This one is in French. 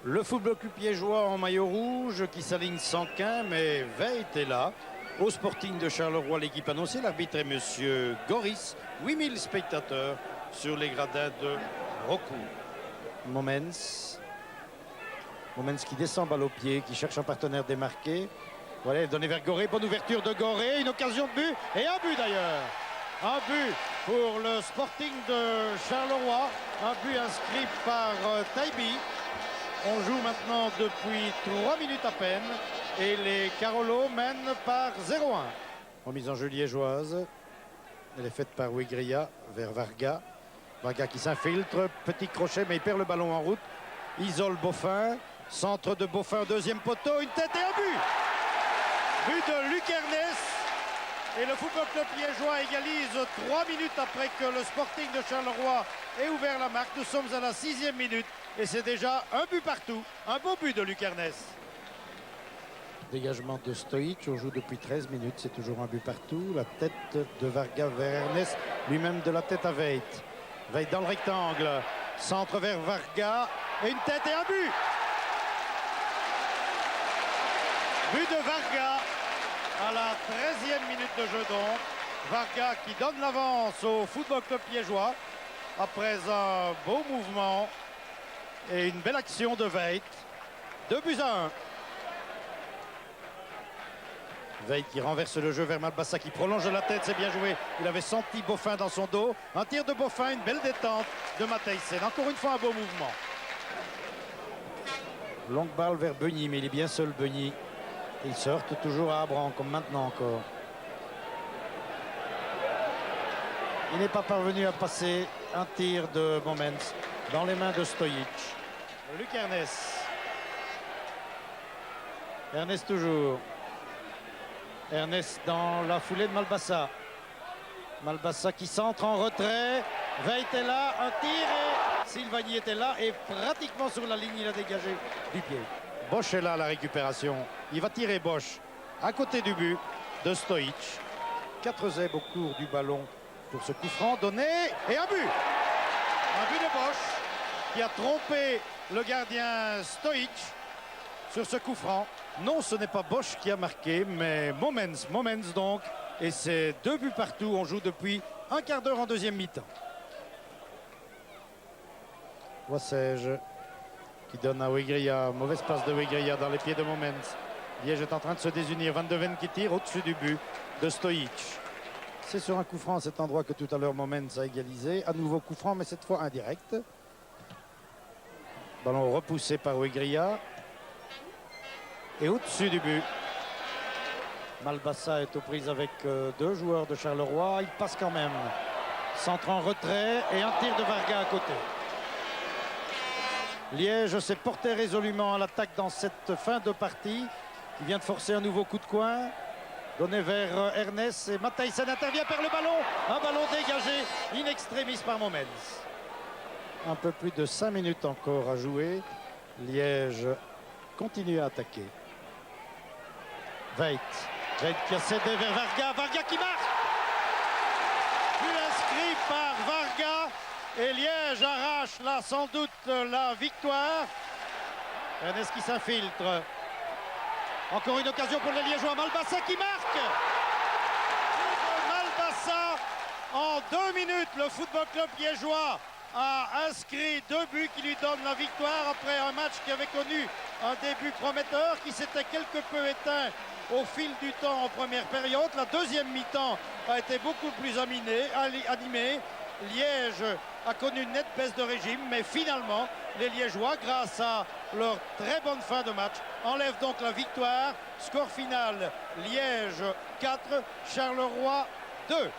Le football club liégeois en maillot rouge qui s'aligne sans quin, mais Veit est là. Au Sporting de Charleroi, l'équipe annoncée, l'arbitre est monsieur Goris. 8000 spectateurs sur les gradins de Roku. Momens qui descend balle au pied, qui cherche un partenaire démarqué. Voilà, donné vers Goré, bonne ouverture de Goré, une occasion de but et un but d'ailleurs. Un but pour le Sporting de Charleroi, un but inscrit par Taibi. On joue maintenant depuis 3 minutes à peine et les Carolos mènent par 0-1. Remise en jeu liégeoise, elle est faite par Wigria vers Varga. Varga qui s'infiltre, petit crochet mais il perd le ballon en route. Isole Boffin, centre de Boffin, deuxième poteau, une tête et un but. But de Luc Ernest. Et le Football Club liégeois égalise 3 minutes après que le Sporting de Charleroi ait ouvert la marque. Nous sommes à la 6e minute et c'est déjà un but partout. Un beau but de Luc Ernest. Dégagement de Stoic, on joue depuis 13 minutes, c'est toujours un but partout. La tête de Varga vers Ernest, lui-même de la tête à Veit. Veit dans le rectangle, centre vers Varga, et une tête et un but. But de Varga à la 13e minute de jeu donc. Varga qui donne l'avance au Football Club liégeois après un beau mouvement et une belle action de Veit. 2-1. Veit qui renverse le jeu vers Malbassa qui prolonge la tête, c'est bien joué. Il avait senti Boffin dans son dos. Un tir de Boffin, une belle détente de Matthijssen. Encore une fois un beau mouvement. Longue balle vers Beugny, mais il est bien seul Beugny. Ils sortent toujours à Abran, comme maintenant encore. Il n'est pas parvenu à passer un tir de Momens dans les mains de Stoic. Luc Ernest. Ernest toujours. Ernest dans la foulée de Malbassa. Malbassa qui centre en retrait. Veit est là, un tir et Silvagni était là et pratiquement sur la ligne, il a dégagé du pied. Bosch est là à la récupération. Il va tirer Bosch à côté du but de Stoic. 4 zèbres au cours du ballon pour ce coup franc donné et un but. Un but de Bosch qui a trompé le gardien Stoic sur ce coup franc. Non, ce n'est pas Bosch qui a marqué, mais Momens donc. Et c'est 2 buts partout. On joue depuis un quart d'heure en deuxième mi-temps. Wassège qui donne à Wigria. Mauvaise passe de Wigria dans les pieds de Momens. Liège est en train de se désunir. Van de Ven qui tire au-dessus du but de Stoic. C'est sur un coup franc à cet endroit que tout à l'heure Momens a égalisé. À nouveau coup franc, mais cette fois indirect. Ballon repoussé par Wigria. Et au-dessus du but. Malbassa est aux prises avec 2 joueurs de Charleroi. Il passe quand même. Centre en retrait et un tir de Varga à côté. Liège s'est porté résolument à l'attaque dans cette fin de partie. Il vient de forcer un nouveau coup de coin. Donné vers Ernest et Matthijssen intervient, perd le ballon. Un ballon dégagé in extremis par Momens. Un peu plus de 5 minutes encore à jouer. Liège continue à attaquer. Veit qui a cédé vers Varga. Varga qui marque. But inscrit par Varga. Et Liège arrache là sans doute la victoire. Ernest qui s'infiltre. Encore une occasion pour les Liégeois. Malbassa qui marque. Malbassa en 2 minutes. Le Football Club liégeois a inscrit 2 buts qui lui donnent la victoire après un match qui avait connu un début prometteur qui s'était quelque peu éteint au fil du temps en première période. La deuxième mi-temps a été beaucoup plus animée. Liège a connu une nette baisse de régime, mais finalement, les Liégeois, grâce à leur très bonne fin de match, enlèvent donc la victoire. Score final, Liège 4, Charleroi 2.